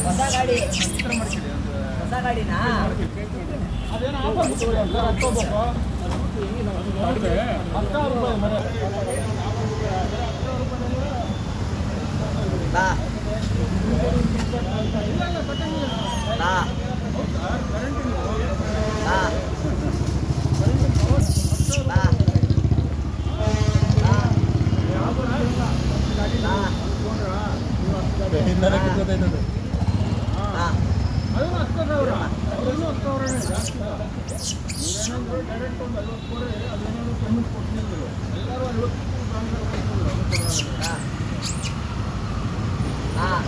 ಹೊಸ ಗಾಡಿ ಹೊಸ ಗಾಡಿನಾ ಅದೇನು ಆಫರ್ ಹಿಂದನೇ ಅದನ್ನು 10,000 ಡೈರೆಕ್ಟ್ ಒಂದು 50 ಕೊಡಿ ಅದೇನಾದ್ರು ಪೇಮೆಂಟ್ ಕೊಡ್ತಿದ್ರು ಎಲ್ಲರೂ 50 ಹಾಂ